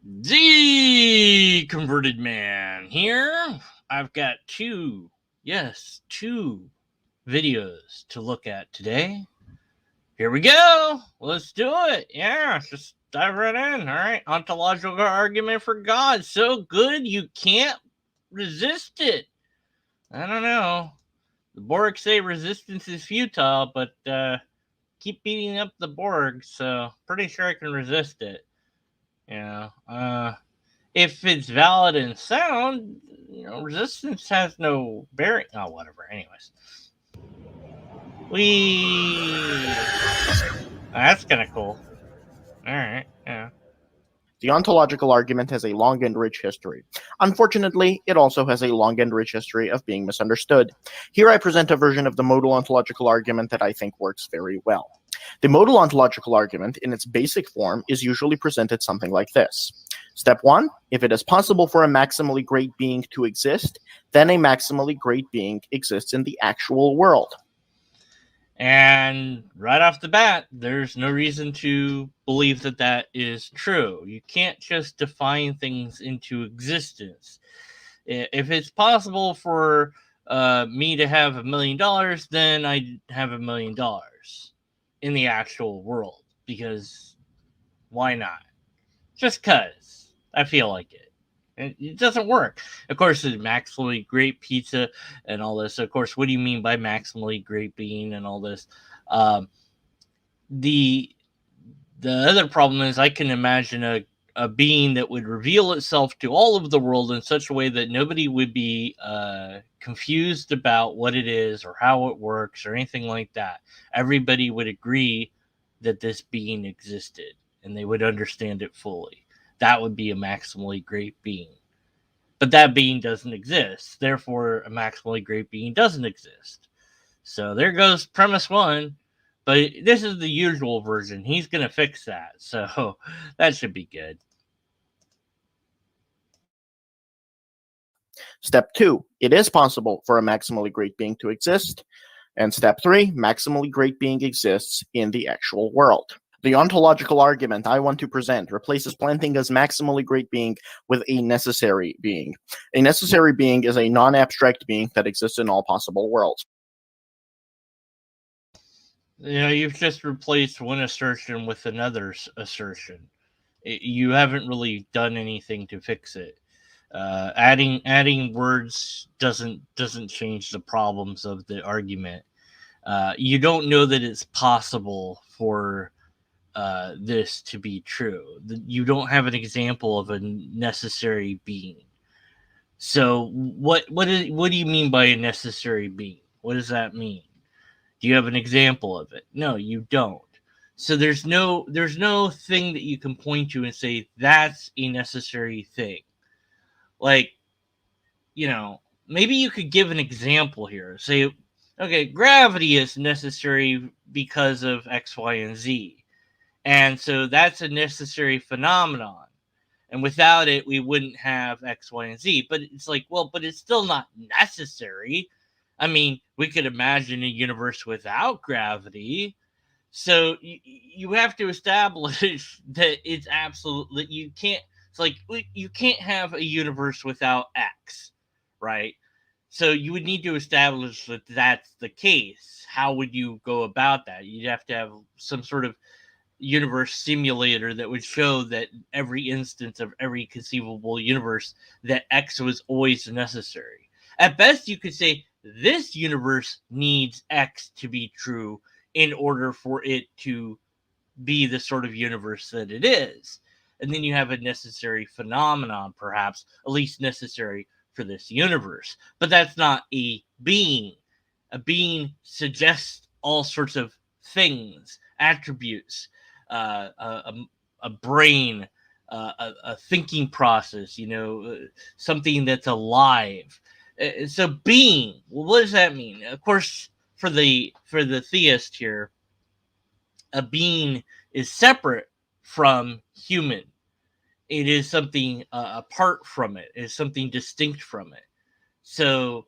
The Converted Man here. I've got two videos to look at today. Here we go. Let's do it. Yeah, just dive right in. All right. Ontological argument for God. So good you can't resist it. I don't know. The Borg say resistance is futile, but keep beating up the Borg, so pretty sure I can resist it. If it's valid and sound, resistance has no bearing. Oh, whatever. Anyways. That's kind of cool. Alright, yeah. The ontological argument has a long and rich history. Unfortunately, it also has a long and rich history of being misunderstood. Here I present a version of the modal ontological argument that I think works very well. The modal ontological argument, in its basic form, is usually presented something like this. Step 1, if it is possible for a maximally great being to exist, then a maximally great being exists in the actual world. And right off the bat, there's no reason to believe that that is true. You can't just define things into existence. If it's possible for me to have $1 million, then I have $1 million in the actual world. Because why not? Just because I feel like it. It doesn't work. Of course, it's maximally great pizza and all this. Of course, what do you mean by maximally great being and all this? The other problem is I can imagine a being that would reveal itself to all of the world in such a way that nobody would be confused about what it is or how it works or anything like that. Everybody would agree that this being existed and they would understand it fully. That would be a maximally great being. But that being doesn't exist. Therefore, a maximally great being doesn't exist. So there goes premise one. But this is the usual version. He's going to fix that. So that should be good. Step 2, it is possible for a maximally great being to exist. And step 3, maximally great being exists in the actual world. The ontological argument I want to present replaces planting as maximally great being with a necessary being. A necessary being is a non-abstract being that exists in all possible worlds. You've just replaced one assertion with another assertion. You haven't really done anything to fix it. Adding words doesn't change the problems of the argument. You don't know that it's possible for this to be true. You don't have an example of a necessary being. So what do you mean by a necessary being? What does that mean? Do you have an example of it? No, you don't. So there's no thing that you can point to and say that's a necessary thing. Like, maybe you could give an example here. Say, okay, gravity is necessary because of X, Y, and Z. And so that's a necessary phenomenon. And without it, we wouldn't have X, Y, and Z. But it's like, well, but it's still not necessary. I mean, we could imagine a universe without gravity. So you have to establish that it's absolutely, you can't, it's like, you can't have a universe without X, right? So you would need to establish that that's the case. How would you go about that? You'd have to have some sort of universe simulator that would show that every instance of every conceivable universe that X was always necessary. At best, you could say this universe needs X to be true in order for it to be the sort of universe that it is. And then you have a necessary phenomenon, perhaps, at least necessary for this universe. But that's not a being. A being suggests all sorts of things, attributes, a brain, a thinking process, something that's alive. So being, well, what does that mean? Of course, for the theist here, a being is separate from human. It is something apart from it. It is something distinct from it. So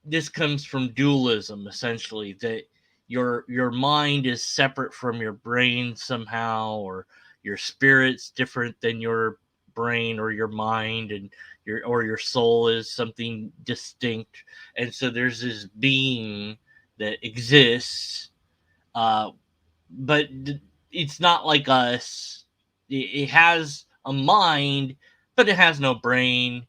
this comes from dualism, essentially, that your mind is separate from your brain somehow, or your spirit's different than your brain or your mind, and your soul is something distinct. And so there's this being that exists, but it's not like us. It has a mind, but it has no brain.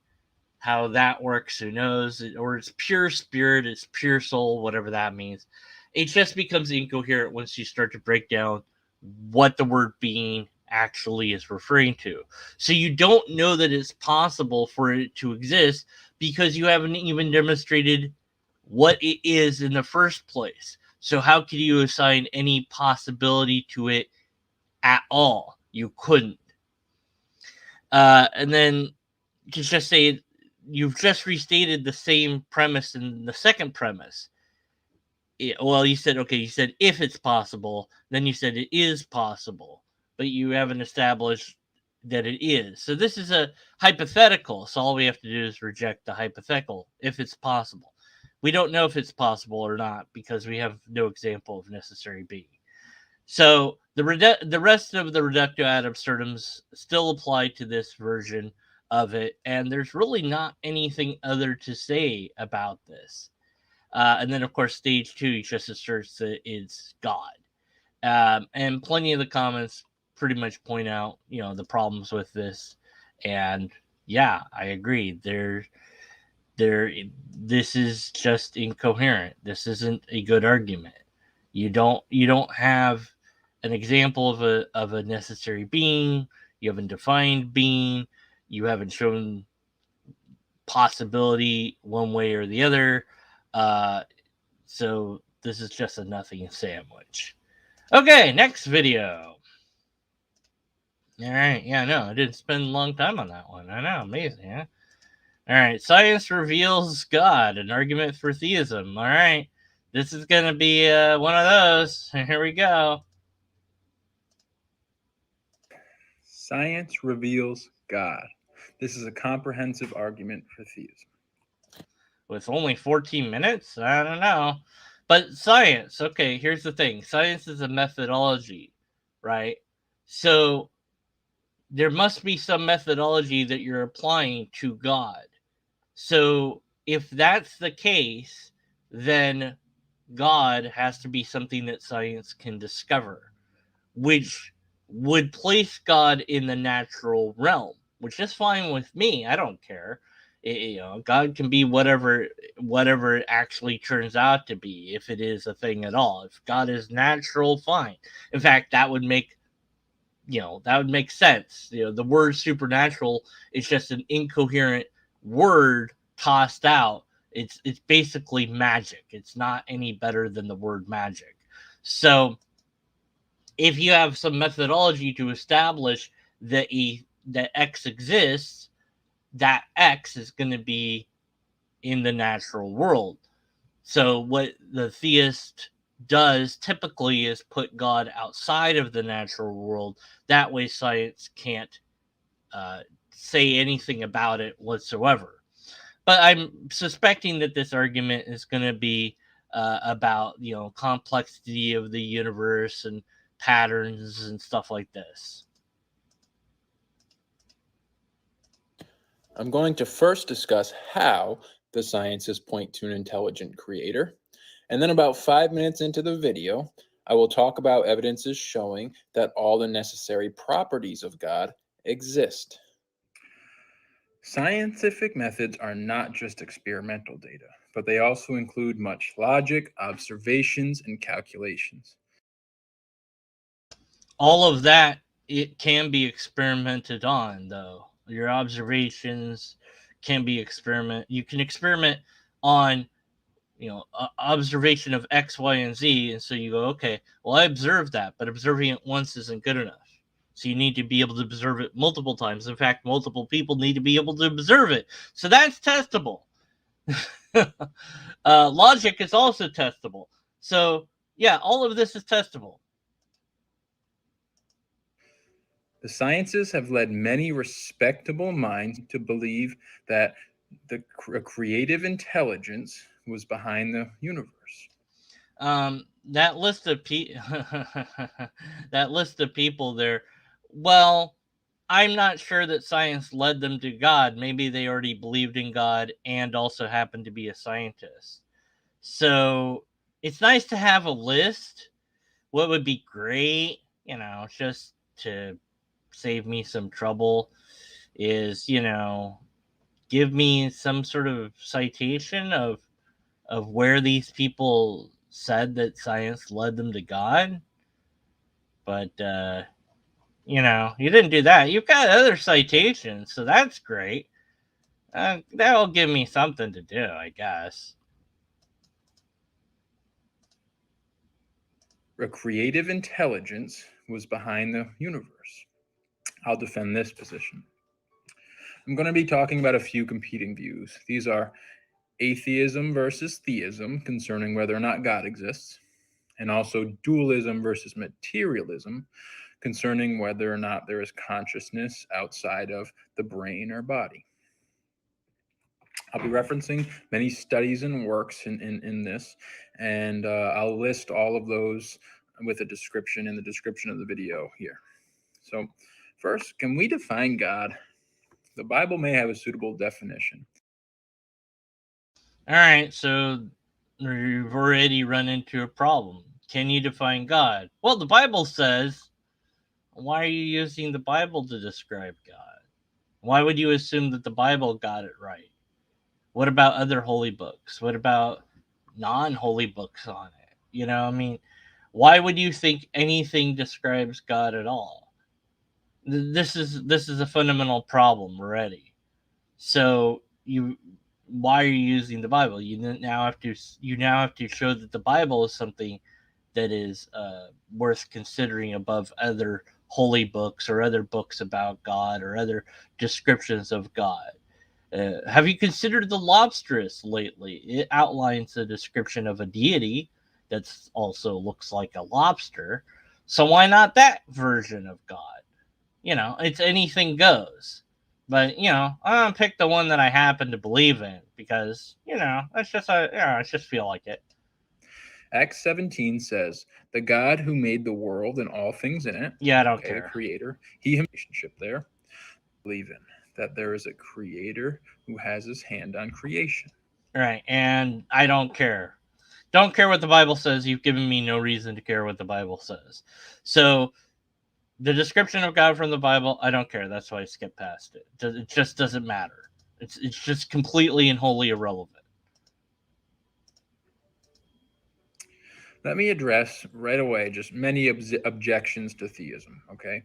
How that works, who knows? Or it's pure spirit, it's pure soul, whatever that means. It just becomes incoherent once you start to break down what the word being actually is referring to. So you don't know that it's possible for it to exist because you haven't even demonstrated what it is in the first place. So how could you assign any possibility to it at all? You couldn't. And then to just say you've just restated the same premise in the second premise. Well, you said, okay, you said if it's possible, then you said it is possible, but you haven't established that it is. So this is a hypothetical. So all we have to do is reject the hypothetical if it's possible. We don't know if it's possible or not because we have no example of necessary being. So the rest of the reductio ad absurdums still apply to this version of it, and there's really not anything other to say about this. And then, of course, stage 2, he just asserts that it's God. And plenty of the comments pretty much point out, the problems with this. And yeah, I agree. This is just incoherent. This isn't a good argument. You don't have an example of a necessary being. You haven't defined being. You haven't shown possibility one way or the other. So this is just a nothing sandwich. Okay, next video. All right, yeah, no, I didn't spend a long time on that one. I know, amazing, huh? All right, science reveals God, an argument for theism. All right, this is going to be one of those. Here we go. Science reveals God. This is a comprehensive argument for theism. With only 14 minutes? I don't know. But science, okay, here's the thing. Science is a methodology, right? So there must be some methodology that you're applying to God. So if that's the case, then God has to be something that science can discover, which would place God in the natural realm, which is fine with me. I don't care. God can be whatever it actually turns out to be, if it is a thing at all. If God is natural, fine. In fact, that would make sense. The word supernatural is just an incoherent word tossed out. It's basically magic. It's not any better than the word magic. So if you have some methodology to establish that X exists, that X is going to be in the natural world. So what the theist does typically is put God outside of the natural world. That way science can't say anything about it whatsoever. But I'm suspecting that this argument is going to be about complexity of the universe and patterns and stuff like this. I'm going to first discuss how the sciences point to an intelligent creator, and then about 5 minutes into the video, I will talk about evidences showing that all the necessary properties of God exist. Scientific methods are not just experimental data, but they also include much logic, observations, and calculations. All of that, it can be experimented on, though. Your observations can be you can experiment on observation of X, Y, and Z, and so you go, okay, well, I observed that, but observing it once isn't good enough. So you need to be able to observe it multiple times. In fact, multiple people need to be able to observe it. So that's testable. Logic is also testable. So yeah, all of this is testable. The sciences have led many respectable minds to believe that the creative intelligence was behind the universe. That list of people there Well, I'm not sure that science led them to God. Maybe they already believed in God and also happened to be a scientist. So it's nice to have a list. What would be great, just to save me some trouble, is, give me some sort of citation of where these people said that science led them to God. But you didn't do that. You've got other citations, so that's great. That'll give me something to do, I guess. A creative intelligence was behind the universe. I'll defend this position. I'm going to be talking about a few competing views. These are atheism versus theism concerning whether or not God exists, and also dualism versus materialism concerning whether or not there is consciousness outside of the brain or body. I'll be referencing many studies and works in this, and I'll list all of those with a description in the description of the video here. So first, can we define God? The Bible may have a suitable definition. All right, so you've already run into a problem. Can you define God? Well, the Bible says. Why are you using the Bible to describe God? Why would you assume that the Bible got it right? What about other holy books? What about non-holy books on it? Why would you think anything describes God at all? This is a fundamental problem already. So why are you using the Bible? You now have to show that the Bible is something that is worth considering above other holy books or other books about God or other descriptions of God. Have you considered the Lobsteress lately? It outlines a description of a deity that also looks like a lobster. So why not that version of God? It's anything goes. But I'm gonna pick the one that I happen to believe in because it's just I just feel like it. Acts 17 says, "The God who made the world and all things in it," Yeah, I don't the care. Creator, He relationship there, believe in that there is a Creator who has His hand on creation. Right, and I don't care. Don't care what the Bible says. You've given me no reason to care what the Bible says. So the description of God from the Bible, I don't care. That's why I skip past it. It just doesn't matter. It's just completely and wholly irrelevant. Let me address right away just many objections to theism, okay?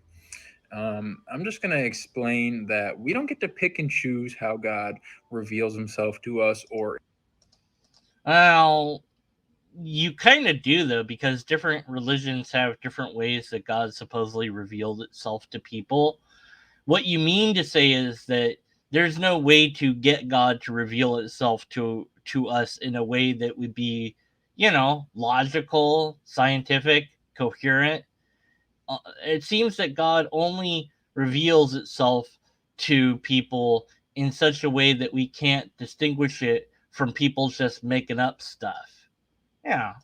I'm just going to explain that we don't get to pick and choose how God reveals himself to us or... Well, you kind of do, though, because different religions have different ways that God supposedly revealed itself to people. What you mean to say is that there's no way to get God to reveal itself to us in a way that would be, logical, scientific, coherent. It seems that God only reveals itself to people in such a way that we can't distinguish it from people just making up stuff. Yeah.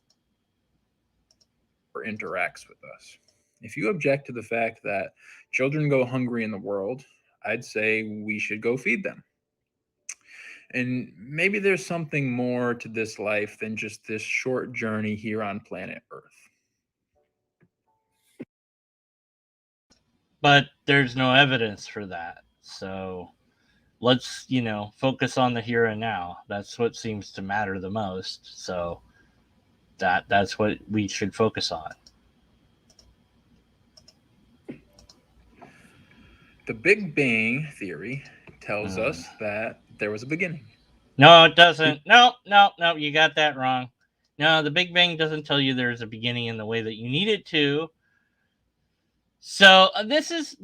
or interacts with us. If you object to the fact that children go hungry in the world, I'd say we should go feed them. And maybe there's something more to this life than just this short journey here on planet Earth. But there's no evidence for that. So let's, focus on the here and now. That's what seems to matter the most. So that's what we should focus on. The Big Bang Theory tells us that there was a beginning. No, it doesn't. No, you got that wrong. No, the Big Bang doesn't tell you there's a beginning in the way that you need it to. So this is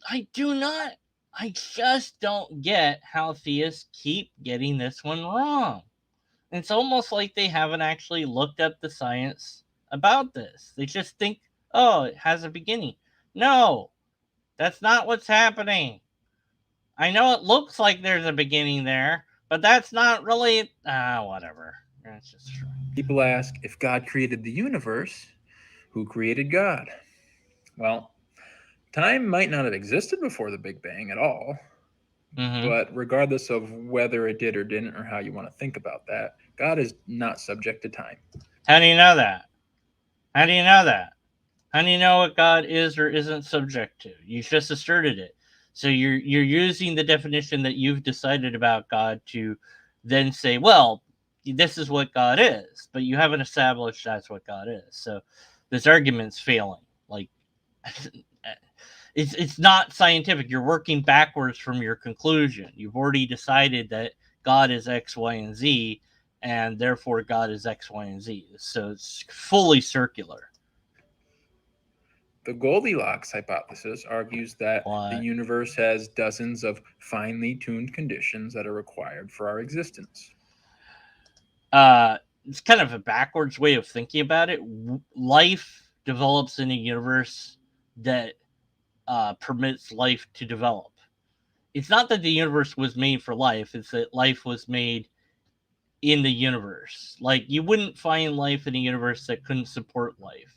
I just don't get how theists keep getting this one wrong. It's almost like they haven't actually looked up the science about this. They just think, oh, it has a beginning. No, that's not what's happening. I know it looks like there's a beginning there, but that's not really, whatever. That's just true. People ask, if God created the universe, who created God? Well, Time might not have existed before the Big Bang at all, Mhm. but regardless of whether it did or didn't, or how you want to think about that, God is not subject to time. How do you know that? How do you know that? How do you know what God is or isn't subject to? You just asserted it. So you're using the definition that you've decided about God to then say, well, this is what God is, but you haven't established that's what God is. So this argument's failing. Like it's not scientific. You're working backwards from your conclusion. You've already decided that God is X, Y, and Z, and therefore God is X, Y, and Z. So it's fully circular. The Goldilocks hypothesis argues that the What? universe has dozens of finely tuned conditions that are required for our existence. It's kind of a backwards way of thinking about it. Life develops in a universe that permits life to develop. It's not that the universe was made for life, it's that life was made in the universe. Like, you wouldn't find life in a universe that couldn't support life.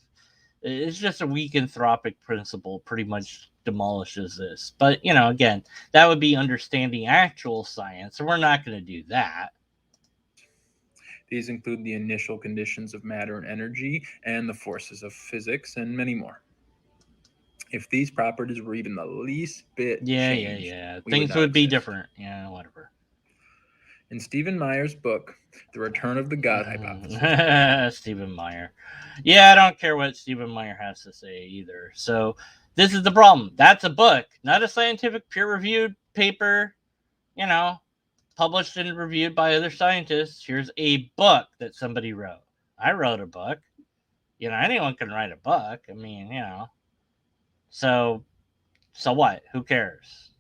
It's just a weak anthropic principle pretty much demolishes this. But, again, that would be understanding actual science, and we're not going to do that. These include the initial conditions of matter and energy, and the forces of physics, and many more. If these properties were even the least bit changed, things would be different. Yeah, whatever. In Stephen Meyer's book, The Return of the God Hypothesis. Stephen Meyer. Yeah, I don't care what Stephen Meyer has to say either. So this is the problem. That's a book, not a scientific peer-reviewed paper, published and reviewed by other scientists. Here's a book that somebody wrote. I wrote a book. Anyone can write a book. I mean, So what? Who cares?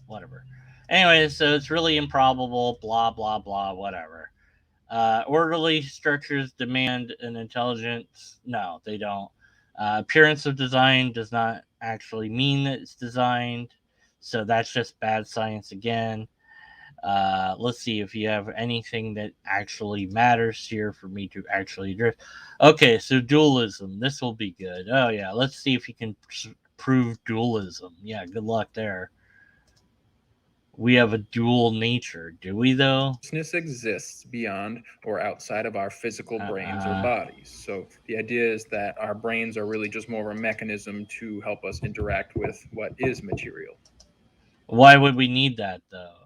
Whatever. Anyway, so it's really improbable, blah, blah, blah, whatever. Orderly structures demand an intelligence. No, they don't. Appearance of design does not actually mean that it's designed. So that's just bad science again. Let's see if you have anything that actually matters here for me to actually drift. Okay, so dualism. This will be good. Oh, yeah. Let's see if you can prove dualism. Yeah, good luck there. We have a dual nature, do we, though? Consciousness exists beyond or outside of our physical brains or bodies. So the idea is that our brains are really just more of a mechanism to help us interact with what is material. Why would we need that, though?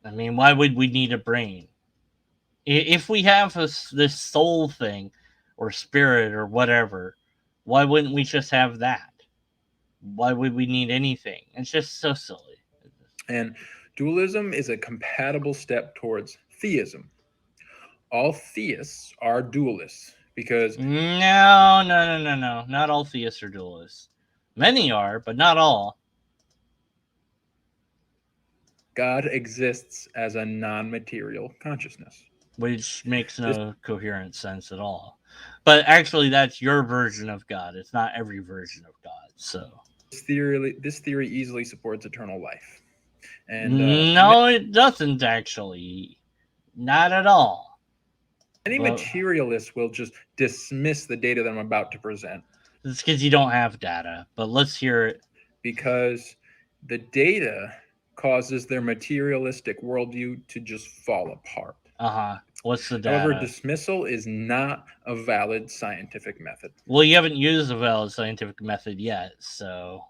I mean, why would we need a brain? If we have this soul thing or spirit or whatever, why wouldn't we just have that? Why would we need anything? It's just so silly. And dualism is a compatible step towards theism. All theists are dualists because... No. Not all theists are dualists. Many are, but not all. God exists as a non-material consciousness. Which makes no coherent sense at all. But actually, that's your version of God. It's not every version of God. So this theory easily supports eternal life. And no, it doesn't actually. Not at all. Many materialists will just dismiss the data that I'm about to present. It's because you don't have data. But let's hear it. Because the data causes their materialistic worldview to just fall apart. What's the data? However, dismissal is not a valid scientific method. Well, you haven't used a valid scientific method yet, so...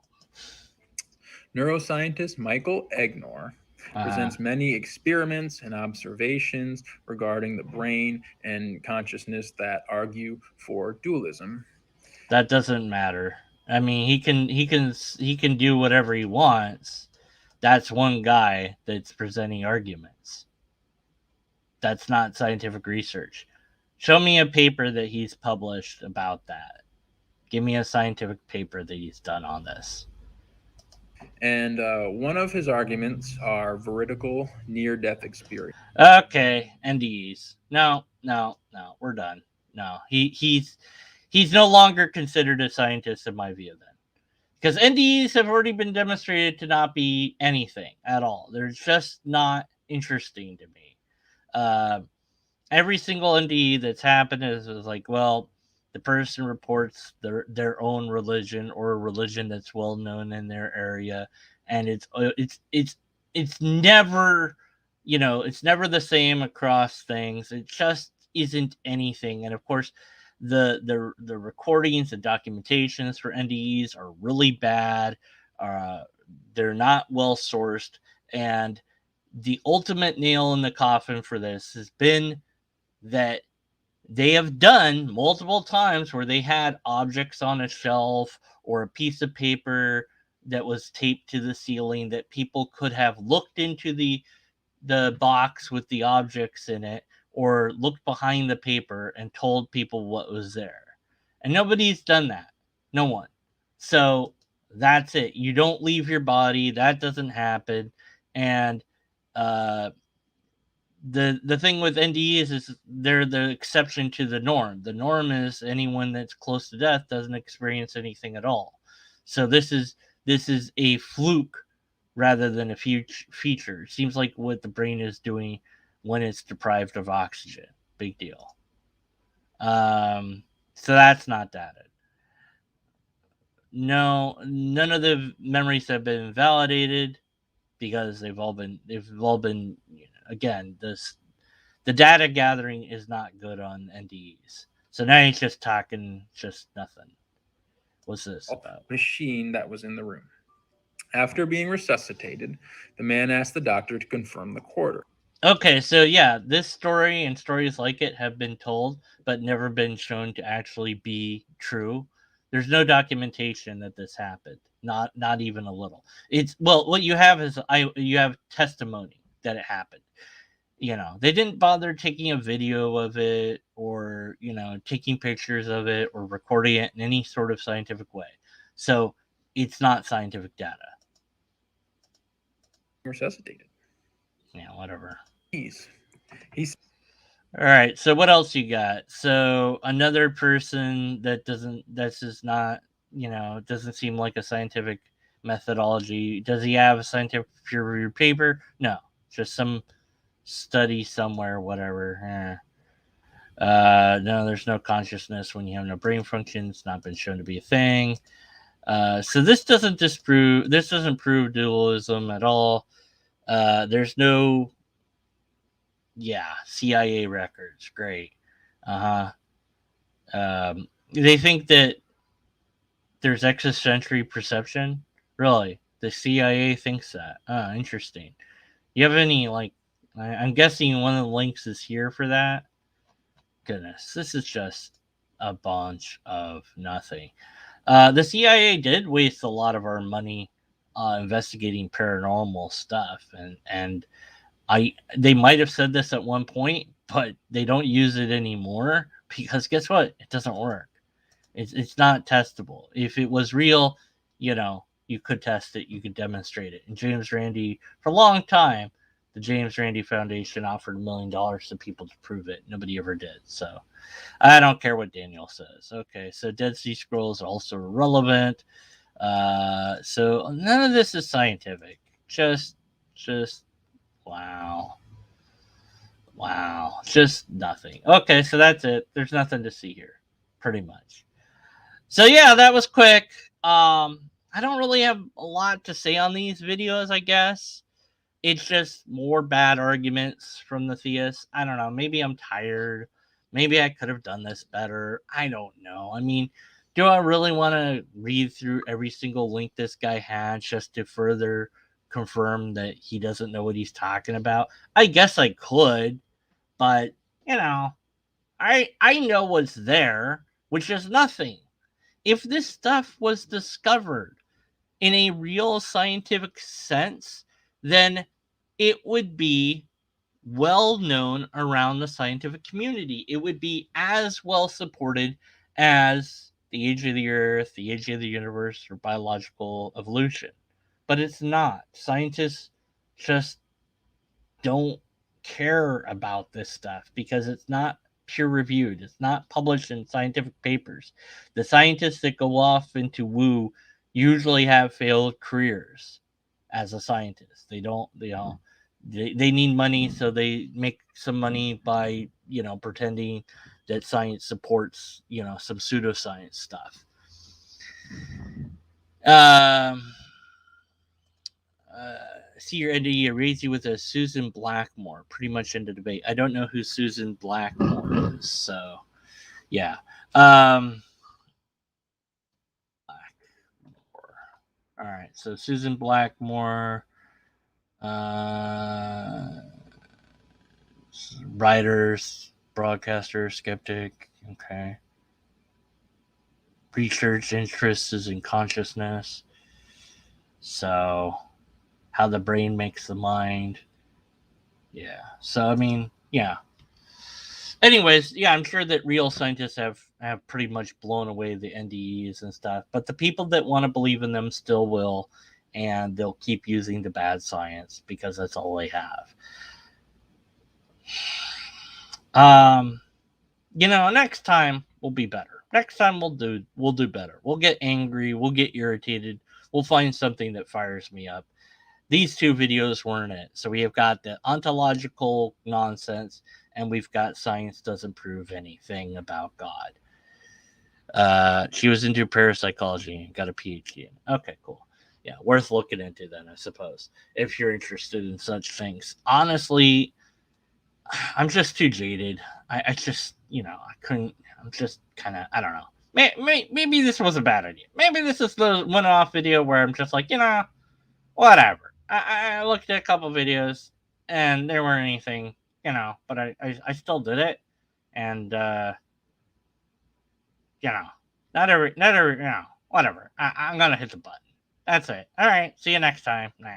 Neuroscientist Michael Egnor presents many experiments and observations regarding the brain and consciousness that argue for dualism. That doesn't matter. I mean, he can do whatever he wants. That's one guy that's presenting arguments. That's not scientific research. Show me a paper that he's published about that. Give me a scientific paper that he's done on this. And one of his arguments are veridical near-death experience. Okay, NDEs. No, we're done. No, he's no longer considered a scientist in my view then. Because NDEs have already been demonstrated to not be anything at all. They're just not interesting to me. Every single NDE that's happened is like, well, the person reports their own religion or a religion that's well known in their area, and it's never, it's never the same across things. It just isn't anything. And of course, the recordings and documentations for NDEs are really bad. They're not well sourced, and the ultimate nail in the coffin for this has been that they have done multiple times where they had objects on a shelf or a piece of paper that was taped to the ceiling that people could have looked into the box with the objects in it, or looked behind the paper and told people what was there. And nobody's done that. No one. So that's it. You don't leave your body. That doesn't happen. And the thing with NDEs is they're the exception to the norm. The norm is anyone that's close to death doesn't experience anything at all. So this is a fluke rather than a feature. It seems like what the brain is doing when it's deprived of oxygen. Big deal. So that's not data. No, none of the memories have been validated because they've all been again, the data gathering is not good on NDEs. So now he's just talking just nothing. What's this about? Machine that was in the room. After being resuscitated, the man asked the doctor to confirm the quarter. Okay, so yeah, this story and stories like it have been told, but never been shown to actually be true. There's no documentation that this happened. Not even a little. It's what you have is you have testimony that it happened. They didn't bother taking a video of it or, taking pictures of it or recording it in any sort of scientific way. So it's not scientific data. Resuscitated. Yeah, whatever. He's all right. So what else you got? So another person that's just not, doesn't seem like a scientific methodology. Does he have a scientific peer-reviewed paper? No, just some study somewhere, whatever. No, there's no consciousness when you have no brain function. It's not been shown to be a thing. So this doesn't prove dualism at all. There's no CIA records. Great. They think that there's extrasensory perception. Really? The CIA thinks that. Interesting. You have any, I'm guessing one of the links is here for that? Goodness, this is just a bunch of nothing. The CIA did waste a lot of our money investigating paranormal stuff, and they might have said this at one point, but they don't use it anymore because guess what? It doesn't work. It's not testable. If it was real, you could test it, you could demonstrate it. And James Randi, for a long time, the James Randi Foundation offered $1 million to people to prove it. Nobody ever did. So I don't care what Daniel says. Okay, so Dead Sea Scrolls are also irrelevant. So none of this is scientific. Just wow. Just nothing. Okay, so that's it. There's nothing to see here, pretty much. So yeah, that was quick. I don't really have a lot to say on these videos, I guess. It's just more bad arguments from the theists. I don't know. Maybe I'm tired. Maybe I could have done this better. I don't know. I mean, do I really want to read through every single link this guy had just to further confirm that he doesn't know what he's talking about? I guess I could, but, I know what's there, which is nothing. If this stuff was discovered in a real scientific sense, then it would be well known around the scientific community. It would be as well supported as the age of the Earth, the age of the universe, or biological evolution. But it's not. Scientists just don't care about this stuff because it's not peer-reviewed. It's not published in scientific papers. The scientists that go off into woo usually have failed careers as a scientist. They don't, they need money, so they make some money by, pretending that science supports, some pseudoscience stuff. See your NDE, raise you with a Susan Blackmore. Pretty much end the debate. I don't know who Susan Blackmore is, so yeah. Blackmore. All right, so Susan Blackmore, writers, broadcaster, skeptic. Okay. Research interest is in consciousness. So, how the brain makes the mind. Yeah. So, I mean, yeah. Anyways, yeah, I'm sure that real scientists have pretty much blown away the NDEs and stuff. But the people that want to believe in them still will. And they'll keep using the bad science because that's all they have. Next time we'll be better. Next time we'll do better. We'll get angry. We'll get irritated. We'll find something that fires me up. These two videos weren't it. So we have got the ontological nonsense, and we've got science doesn't prove anything about God. She was into parapsychology and got a PhD. Okay, cool. Yeah, worth looking into then, I suppose, if you're interested in such things. Honestly, I'm just too jaded. I just, I couldn't. I'm just kind of, I don't know. Maybe this was a bad idea. Maybe this is the one-off video where I'm just like, whatever. I looked at a couple videos and there weren't anything, but I still did it. And, not every, whatever. I'm going to hit the button. That's it. All right. See you next time. Nah.